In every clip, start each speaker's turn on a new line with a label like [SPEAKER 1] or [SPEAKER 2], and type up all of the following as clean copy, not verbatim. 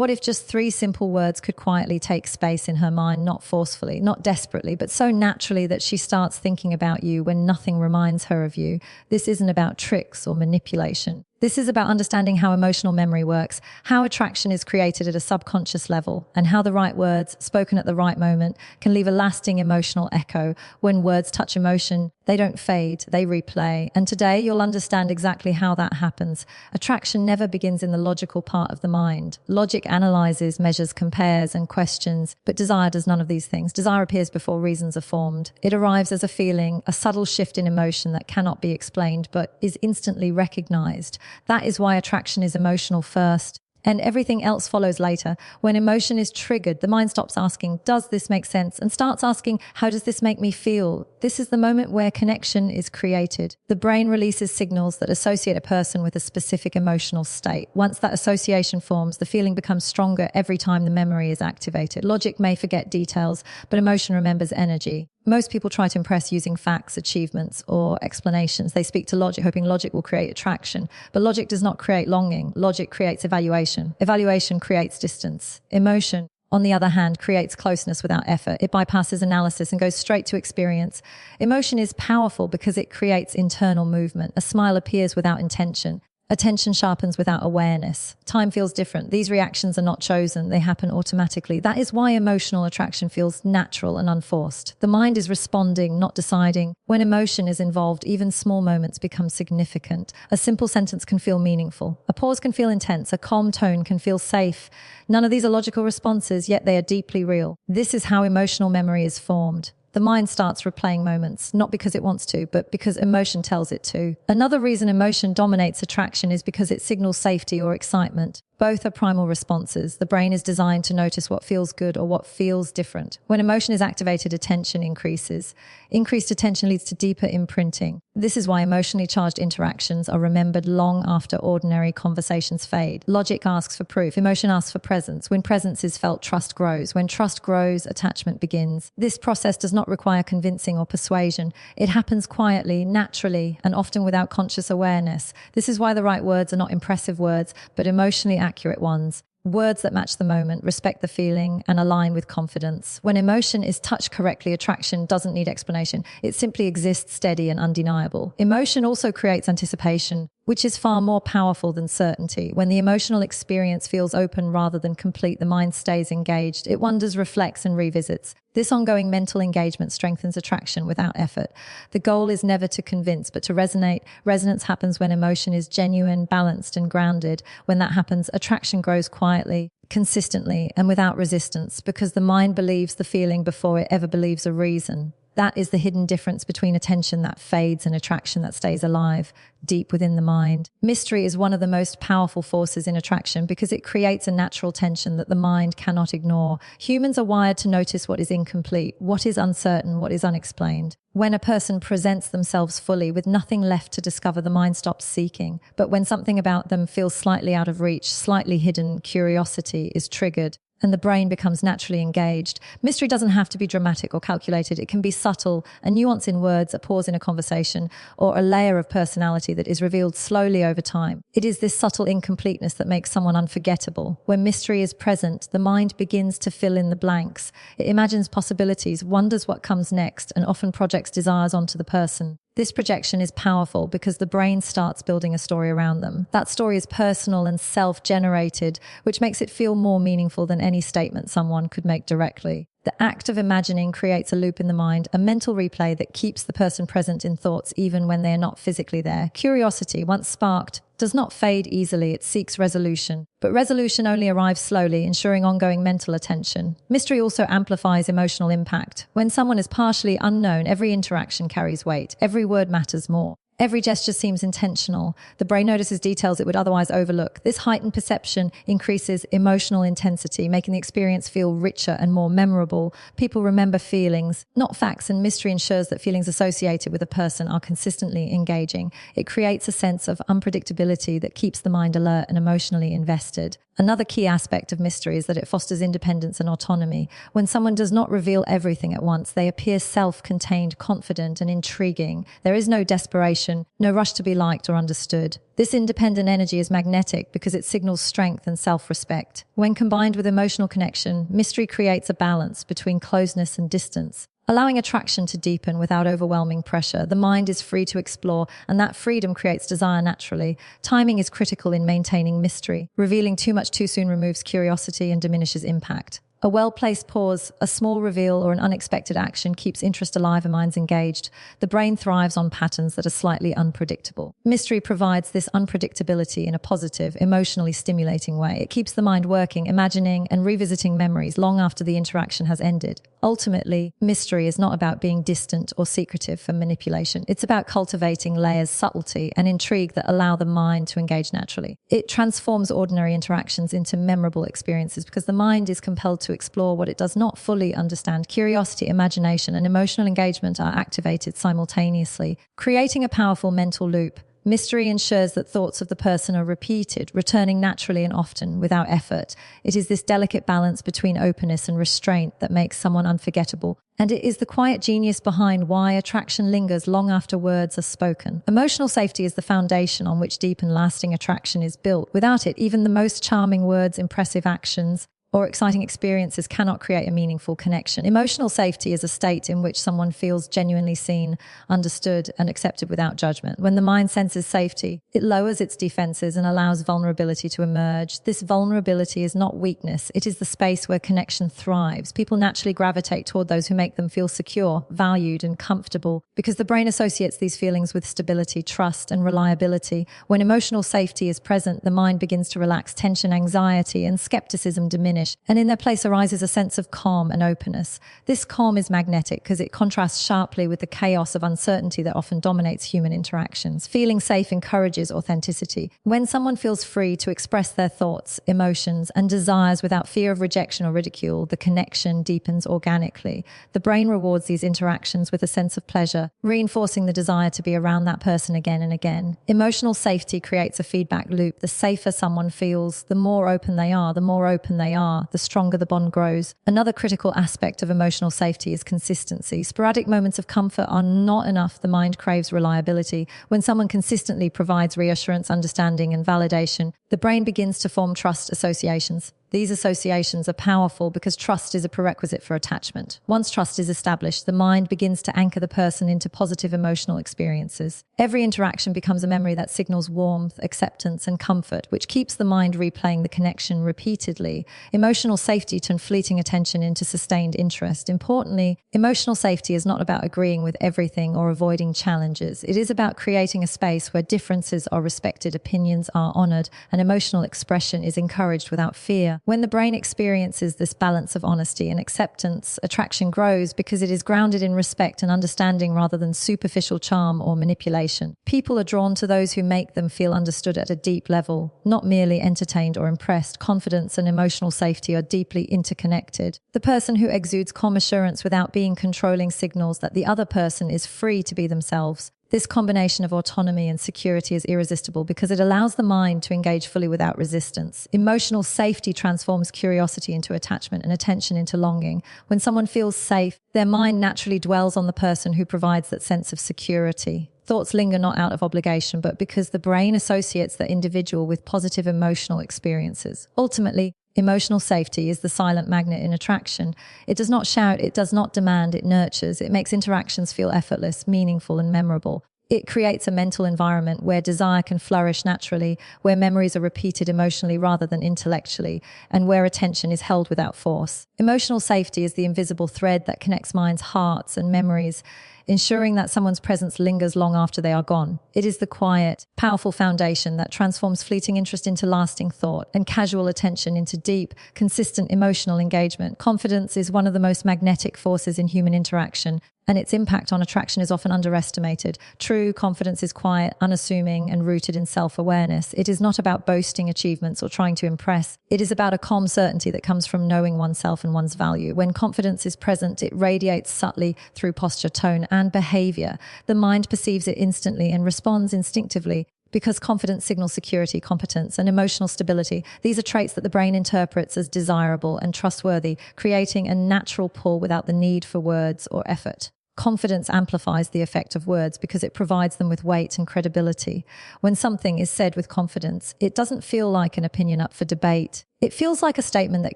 [SPEAKER 1] What if just 3 simple words could quietly take space in her mind, not forcefully, not desperately, but so naturally that she starts thinking about you when nothing reminds her of you? This isn't about tricks or manipulation. This is about understanding how emotional memory works, how attraction is created at a subconscious level, and how the right words, spoken at the right moment, can leave a lasting emotional echo. When words touch emotion, they don't fade, they replay. And today, you'll understand exactly how that happens. Attraction never begins in the logical part of the mind. Logic analyzes, measures, compares, and questions, but desire does none of these things. Desire appears before reasons are formed. It arrives as a feeling, a subtle shift in emotion that cannot be explained, but is instantly recognized. That is why attraction is emotional first, and everything else follows later. When emotion is triggered, the mind stops asking, does this make sense? And starts asking, how does this make me feel? This is the moment where connection is created. The brain releases signals that associate a person with a specific emotional state. Once that association forms, the feeling becomes stronger every time the memory is activated. Logic may forget details, but emotion remembers energy. Most people try to impress using facts, achievements, or explanations. They speak to logic, hoping logic will create attraction. But logic does not create longing. Logic creates evaluation. Evaluation creates distance. Emotion, on the other hand, creates closeness without effort. It bypasses analysis and goes straight to experience. Emotion is powerful because it creates internal movement. A smile appears without intention. Attention sharpens without awareness. Time feels different. These reactions are not chosen. They happen automatically. That is why emotional attraction feels natural and unforced. The mind is responding, not deciding. When emotion is involved, even small moments become significant. A simple sentence can feel meaningful. A pause can feel intense. A calm tone can feel safe. None of these are logical responses, yet they are deeply real. This is how emotional memory is formed. The mind starts replaying moments, not because it wants to, but because emotion tells it to. Another reason emotion dominates attraction is because it signals safety or excitement. Both are primal responses. The brain is designed to notice what feels good or what feels different. When emotion is activated, attention increases. Increased attention leads to deeper imprinting. This is why emotionally charged interactions are remembered long after ordinary conversations fade. Logic asks for proof. Emotion asks for presence. When presence is felt, trust grows. When trust grows, attachment begins. This process does not require convincing or persuasion. It happens quietly, naturally, and often without conscious awareness. This is why the right words are not impressive words, but emotionally accurate ones. Words that match the moment, respect the feeling, and align with confidence. When emotion is touched correctly, attraction doesn't need explanation. It simply exists steady and undeniable. Emotion also creates anticipation, which is far more powerful than certainty. When the emotional experience feels open rather than complete, the mind stays engaged. It wonders, reflects, and revisits. This ongoing mental engagement strengthens attraction without effort. The goal is never to convince, but to resonate. Resonance happens when emotion is genuine, balanced, and grounded. When that happens, attraction grows quietly, consistently, and without resistance, because the mind believes the feeling before it ever believes a reason. That is the hidden difference between attention that fades and attraction that stays alive, deep within the mind. Mystery is one of the most powerful forces in attraction because it creates a natural tension that the mind cannot ignore. Humans are wired to notice what is incomplete, what is uncertain, what is unexplained. When a person presents themselves fully with nothing left to discover, the mind stops seeking. But when something about them feels slightly out of reach, slightly hidden, curiosity is triggered, and the brain becomes naturally engaged. Mystery doesn't have to be dramatic or calculated. It can be subtle, a nuance in words, a pause in a conversation, or a layer of personality that is revealed slowly over time. It is this subtle incompleteness that makes someone unforgettable. When mystery is present, the mind begins to fill in the blanks. It imagines possibilities, wonders what comes next, and often projects desires onto the person. This projection is powerful because the brain starts building a story around them. That story is personal and self-generated, which makes it feel more meaningful than any statement someone could make directly. The act of imagining creates a loop in the mind, a mental replay that keeps the person present in thoughts even when they are not physically there. Curiosity, once sparked, does not fade easily. It seeks resolution. But resolution only arrives slowly, ensuring ongoing mental attention. Mystery also amplifies emotional impact. When someone is partially unknown, every interaction carries weight. Every word matters more. Every gesture seems intentional. The brain notices details it would otherwise overlook. This heightened perception increases emotional intensity, making the experience feel richer and more memorable. People remember feelings, not facts, and mystery ensures that feelings associated with a person are consistently engaging. It creates a sense of unpredictability that keeps the mind alert and emotionally invested. Another key aspect of mystery is that it fosters independence and autonomy. When someone does not reveal everything at once, they appear self-contained, confident, and intriguing. There is no desperation attention, no rush to be liked or understood. This independent energy is magnetic because it signals strength and self-respect. When combined with emotional connection, mystery creates a balance between closeness and distance, allowing attraction to deepen without overwhelming pressure. The mind is free to explore, and that freedom creates desire naturally. Timing is critical in maintaining mystery. Revealing too much too soon removes curiosity and diminishes impact. A well-placed pause, a small reveal, or an unexpected action keeps interest alive and minds engaged. The brain thrives on patterns that are slightly unpredictable. Mystery provides this unpredictability in a positive, emotionally stimulating way. It keeps the mind working, imagining, and revisiting memories long after the interaction has ended. Ultimately, mystery is not about being distant or secretive for manipulation. It's about cultivating layers, subtlety, and intrigue that allow the mind to engage naturally. It transforms ordinary interactions into memorable experiences because the mind is compelled to explore what it does not fully understand. Curiosity, imagination, and emotional engagement are activated simultaneously, creating a powerful mental loop. Mystery ensures that thoughts of the person are repeated, returning naturally and often without effort. It is this delicate balance between openness and restraint that makes someone unforgettable. And it is the quiet genius behind why attraction lingers long after words are spoken. Emotional safety is the foundation on which deep and lasting attraction is built. Without it, even the most charming words, impressive actions, or exciting experiences cannot create a meaningful connection. Emotional safety is a state in which someone feels genuinely seen, understood, and accepted without judgment. When the mind senses safety, it lowers its defenses and allows vulnerability to emerge. This vulnerability is not weakness. It is the space where connection thrives. People naturally gravitate toward those who make them feel secure, valued, and comfortable because the brain associates these feelings with stability, trust, and reliability. When emotional safety is present, the mind begins to relax. Tension, anxiety, and skepticism diminish, and in their place arises a sense of calm and openness. This calm is magnetic because it contrasts sharply with the chaos of uncertainty that often dominates human interactions. Feeling safe encourages authenticity. When someone feels free to express their thoughts, emotions, and desires without fear of rejection or ridicule, the connection deepens organically. The brain rewards these interactions with a sense of pleasure, reinforcing the desire to be around that person again and again. Emotional safety creates a feedback loop. The safer someone feels, the more open they are. The stronger the bond grows. Another critical aspect of emotional safety is consistency. Sporadic moments of comfort are not enough. The mind craves reliability. When someone consistently provides reassurance, understanding, and validation, the brain begins to form trust associations. These associations are powerful because trust is a prerequisite for attachment. Once trust is established, the mind begins to anchor the person into positive emotional experiences. Every interaction becomes a memory that signals warmth, acceptance, and comfort, which keeps the mind replaying the connection repeatedly. Emotional safety turns fleeting attention into sustained interest. Importantly, emotional safety is not about agreeing with everything or avoiding challenges. It is about creating a space where differences are respected, opinions are honored, and emotional expression is encouraged without fear. When the brain experiences this balance of honesty and acceptance, attraction grows because it is grounded in respect and understanding rather than superficial charm or manipulation. People are drawn to those who make them feel understood at a deep level, not merely entertained or impressed. Confidence and emotional safety are deeply interconnected. The person who exudes calm assurance without being controlling signals that the other person is free to be themselves. This combination of autonomy and security is irresistible because it allows the mind to engage fully without resistance. Emotional safety transforms curiosity into attachment and attention into longing. When someone feels safe, their mind naturally dwells on the person who provides that sense of security. Thoughts linger not out of obligation, but because the brain associates the individual with positive emotional experiences. Ultimately, emotional safety is the silent magnet in attraction. It does not shout, it does not demand, it nurtures. It makes interactions feel effortless, meaningful, and memorable. It creates a mental environment where desire can flourish naturally, where memories are repeated emotionally rather than intellectually, and where attention is held without force. Emotional safety is the invisible thread that connects minds, hearts, and memories, ensuring that someone's presence lingers long after they are gone. It is the quiet, powerful foundation that transforms fleeting interest into lasting thought and casual attention into deep, consistent emotional engagement. Confidence is one of the most magnetic forces in human interaction, and its impact on attraction is often underestimated. True confidence is quiet, unassuming, and rooted in self-awareness. It is not about boasting achievements or trying to impress. It is about a calm certainty that comes from knowing oneself and one's value. When confidence is present, it radiates subtly through posture, tone, and behavior. The mind perceives it instantly and responds instinctively. Because confidence signals security, competence, and emotional stability. These are traits that the brain interprets as desirable and trustworthy, creating a natural pull without the need for words or effort. Confidence amplifies the effect of words because it provides them with weight and credibility. When something is said with confidence, it doesn't feel like an opinion up for debate. It feels like a statement that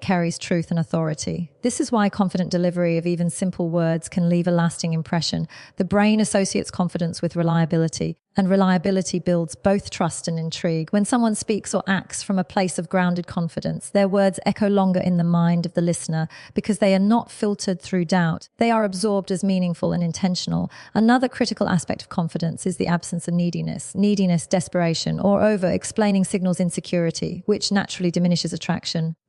[SPEAKER 1] carries truth and authority. This is why confident delivery of even simple words can leave a lasting impression. The brain associates confidence with reliability, and reliability builds both trust and intrigue. When someone speaks or acts from a place of grounded confidence, their words echo longer in the mind of the listener because they are not filtered through doubt. They are absorbed as meaningful and intentional. Another critical aspect of confidence is the absence of neediness. Neediness, desperation, or over-explaining signals insecurity, which naturally diminishes attraction.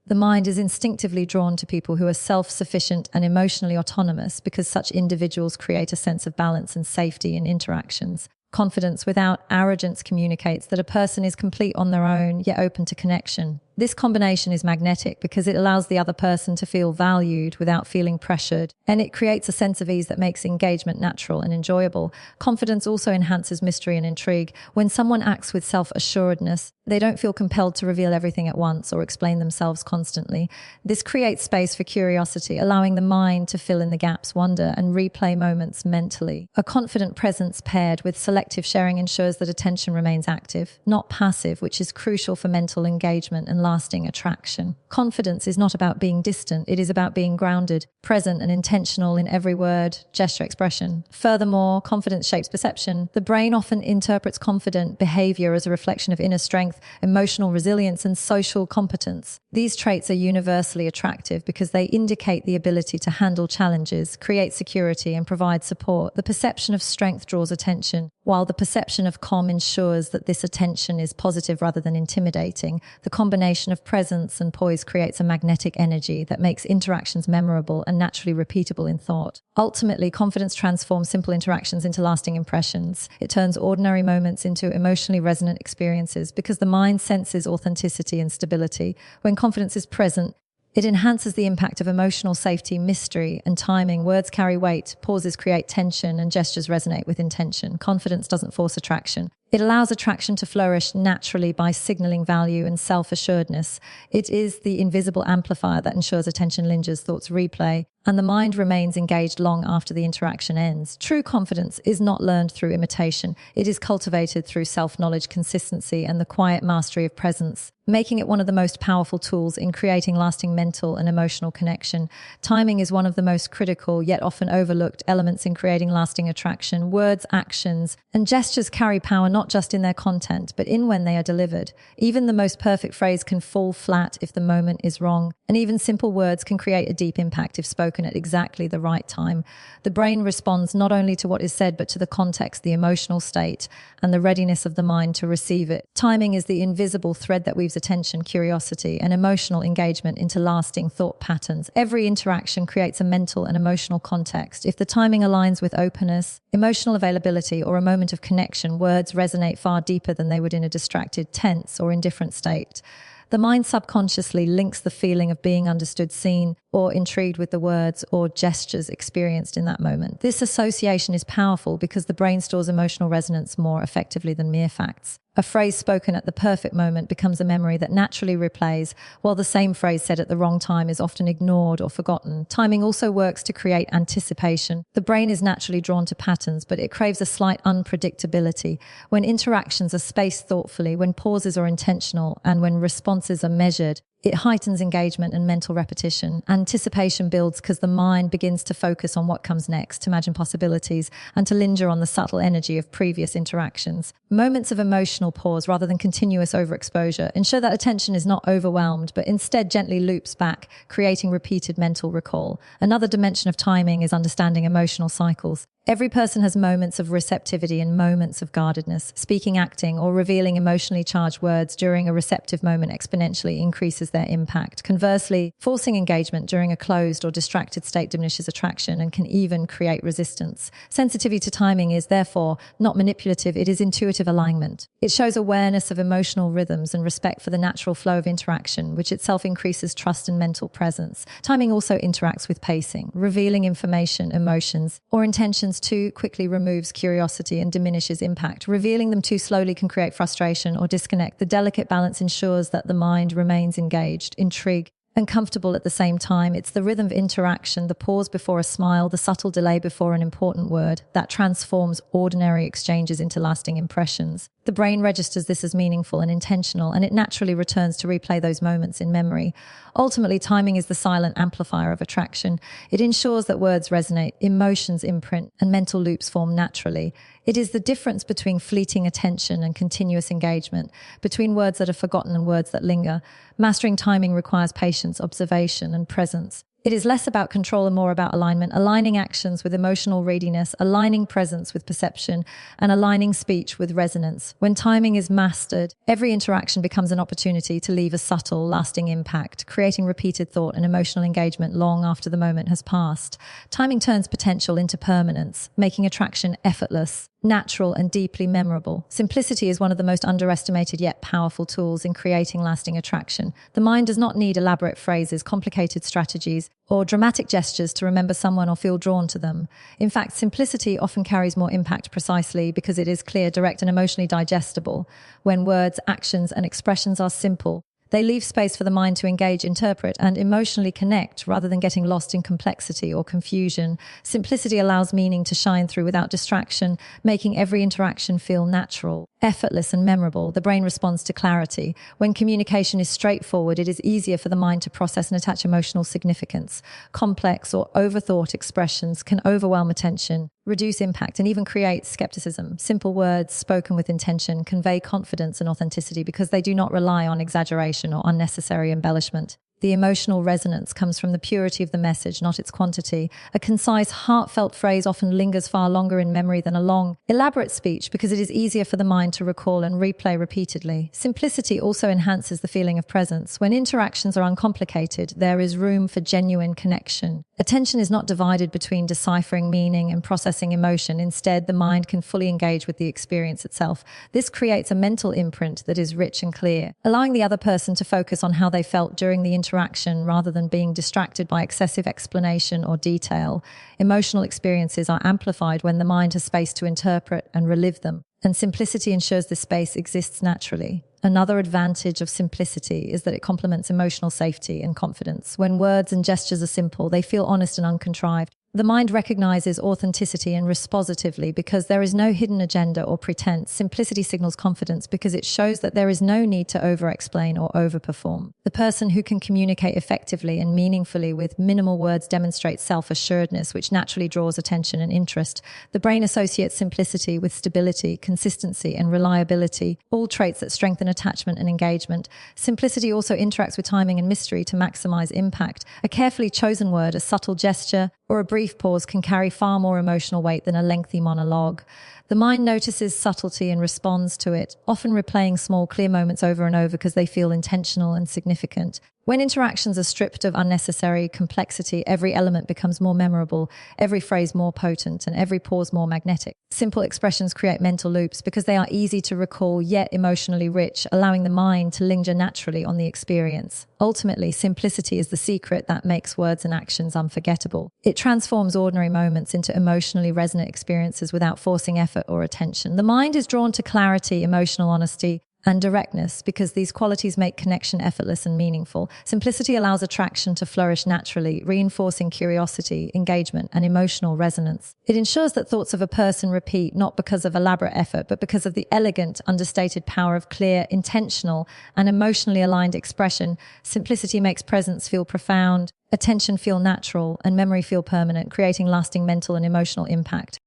[SPEAKER 1] The mind is instinctively drawn to people who are self-sufficient and emotionally autonomous because such individuals create a sense of balance and safety in interactions. Confidence without arrogance communicates that a person is complete on their own, yet open to connection. This combination is magnetic because it allows the other person to feel valued without feeling pressured, and it creates a sense of ease that makes engagement natural and enjoyable. Confidence also enhances mystery and intrigue. When someone acts with self-assuredness, they don't feel compelled to reveal everything at once or explain themselves constantly. This creates space for curiosity, allowing the mind to fill in the gaps, wonder, and replay moments mentally. A confident presence paired with selective sharing ensures that attention remains active, not passive, which is crucial for mental engagement and lasting attraction. Confidence is not about being distant, it is about being grounded, present, and intentional in every word, gesture, expression. Furthermore, confidence shapes perception. The brain often interprets confident behavior as a reflection of inner strength, emotional resilience, and social competence. These traits are universally attractive because they indicate the ability to handle challenges, create security, and provide support. The perception of strength draws attention, while the perception of calm ensures that this attention is positive rather than intimidating. The combination of presence and poise creates a magnetic energy that makes interactions memorable and naturally repeatable in thought. Ultimately, confidence transforms simple interactions into lasting impressions. It turns ordinary moments into emotionally resonant experiences because the mind senses authenticity and stability. When confidence is present, it enhances the impact of emotional safety, mystery, and timing. Words carry weight, pauses create tension, and gestures resonate with intention. Confidence doesn't force attraction. It allows attraction to flourish naturally by signaling value and self-assuredness. It is the invisible amplifier that ensures attention lingers, thoughts replay, and the mind remains engaged long after the interaction ends. True confidence is not learned through imitation. It is cultivated through self-knowledge, consistency, and the quiet mastery of presence, making it one of the most powerful tools in creating lasting mental and emotional connection. Timing is one of the most critical, yet often overlooked elements in creating lasting attraction. Words, actions, and gestures carry power not just in their content, but in when they are delivered. Even the most perfect phrase can fall flat if the moment is wrong, and even simple words can create a deep impact if spoken at exactly the right time. The brain responds not only to what is said, but to the context, the emotional state, and the readiness of the mind to receive it. Timing is the invisible thread that weaves attention, curiosity, and emotional engagement into lasting thought patterns. Every interaction creates a mental and emotional context. If the timing aligns with openness, emotional availability, or a moment of connection, words resonate far deeper than they would in a distracted, tense, or indifferent state. The mind subconsciously links the feeling of being understood, seen, or intrigued with the words or gestures experienced in that moment. This association is powerful because the brain stores emotional resonance more effectively than mere facts. A phrase spoken at the perfect moment becomes a memory that naturally replays, while the same phrase said at the wrong time is often ignored or forgotten. Timing also works to create anticipation. The brain is naturally drawn to patterns, but it craves a slight unpredictability. When interactions are spaced thoughtfully, when pauses are intentional, and when responses are measured, it heightens engagement and mental repetition. Anticipation builds because the mind begins to focus on what comes next, to imagine possibilities, and to linger on the subtle energy of previous interactions. Moments of emotional pause rather than continuous overexposure ensure that attention is not overwhelmed, but instead gently loops back, creating repeated mental recall. Another dimension of timing is understanding emotional cycles. Every person has moments of receptivity and moments of guardedness. Speaking, acting, or revealing emotionally charged words during a receptive moment exponentially increases their impact. Conversely, forcing engagement during a closed or distracted state diminishes attraction and can even create resistance. Sensitivity to timing is therefore not manipulative, it is intuitive alignment. It shows awareness of emotional rhythms and respect for the natural flow of interaction, which itself increases trust and mental presence. Timing also interacts with pacing. Revealing information, emotions, or intentions too quickly removes curiosity and diminishes impact. Revealing them too slowly can create frustration or disconnect. The delicate balance ensures that the mind remains engaged, intrigued, and comfortable at the same time. It's the rhythm of interaction, the pause before a smile, the subtle delay before an important word that transforms ordinary exchanges into lasting impressions. The brain registers this as meaningful and intentional, and it naturally returns to replay those moments in memory. Ultimately, timing is the silent amplifier of attraction. It ensures that words resonate, emotions imprint, and mental loops form naturally. It is the difference between fleeting attention and continuous engagement, between words that are forgotten and words that linger. Mastering timing requires patience, observation, and presence. It is less about control and more about alignment, aligning actions with emotional readiness, aligning presence with perception, and aligning speech with resonance. When timing is mastered, every interaction becomes an opportunity to leave a subtle, lasting impact, creating repeated thought and emotional engagement long after the moment has passed. Timing turns potential into permanence, making attraction effortless, natural, and deeply memorable. Simplicity is one of the most underestimated yet powerful tools in creating lasting attraction. The mind does not need elaborate phrases, complicated strategies, or dramatic gestures to remember someone or feel drawn to them. In fact, simplicity often carries more impact precisely because it is clear, direct, and emotionally digestible. When words, actions, and expressions are simple, they leave space for the mind to engage, interpret, and emotionally connect rather than getting lost in complexity or confusion. Simplicity allows meaning to shine through without distraction, making every interaction feel natural, effortless, and memorable. The brain responds to clarity. When communication is straightforward, it is easier for the mind to process and attach emotional significance. Complex or overthought expressions can overwhelm attention, reduce impact, and even create skepticism. Simple words spoken with intention convey confidence and authenticity because they do not rely on exaggeration or unnecessary embellishment. The emotional resonance comes from the purity of the message, not its quantity. A concise, heartfelt phrase often lingers far longer in memory than a long, elaborate speech because it is easier for the mind to recall and replay repeatedly. Simplicity also enhances the feeling of presence. When interactions are uncomplicated, there is room for genuine connection. Attention is not divided between deciphering meaning and processing emotion. Instead, the mind can fully engage with the experience itself. This creates a mental imprint that is rich and clear, allowing the other person to focus on how they felt during the interaction rather than being distracted by excessive explanation or detail. Emotional experiences are amplified when the mind has space to interpret and relive them, and simplicity ensures this space exists naturally. Another advantage of simplicity is that it complements emotional safety and confidence. When words and gestures are simple, they feel honest and uncontrived. The mind recognizes authenticity and responds positively because there is no hidden agenda or pretense. Simplicity signals confidence because it shows that there is no need to over-explain or over-perform. The person who can communicate effectively and meaningfully with minimal words demonstrates self-assuredness, which naturally draws attention and interest. The brain associates simplicity with stability, consistency, and reliability, all traits that strengthen attachment and engagement. Simplicity also interacts with timing and mystery to maximize impact. A carefully chosen word, a subtle gesture, or a brief pause can carry far more emotional weight than a lengthy monologue. The mind notices subtlety and responds to it, often replaying small, clear moments over and over because they feel intentional and significant. When interactions are stripped of unnecessary complexity, every element becomes more memorable, every phrase more potent, and every pause more magnetic. Simple expressions create mental loops because they are easy to recall yet emotionally rich, allowing the mind to linger naturally on the experience. Ultimately, simplicity is the secret that makes words and actions unforgettable. It transforms ordinary moments into emotionally resonant experiences without forcing effort or attention. The mind is drawn to clarity, emotional honesty, and directness because these qualities make connection effortless and meaningful. Simplicity allows attraction to flourish naturally, reinforcing curiosity, engagement, and emotional resonance. It ensures that thoughts of a person repeat not because of elaborate effort, but because of the elegant, understated power of clear, intentional, and emotionally aligned expression. Simplicity makes presence feel profound, attention feel natural, and memory feel permanent, creating lasting mental and emotional impact.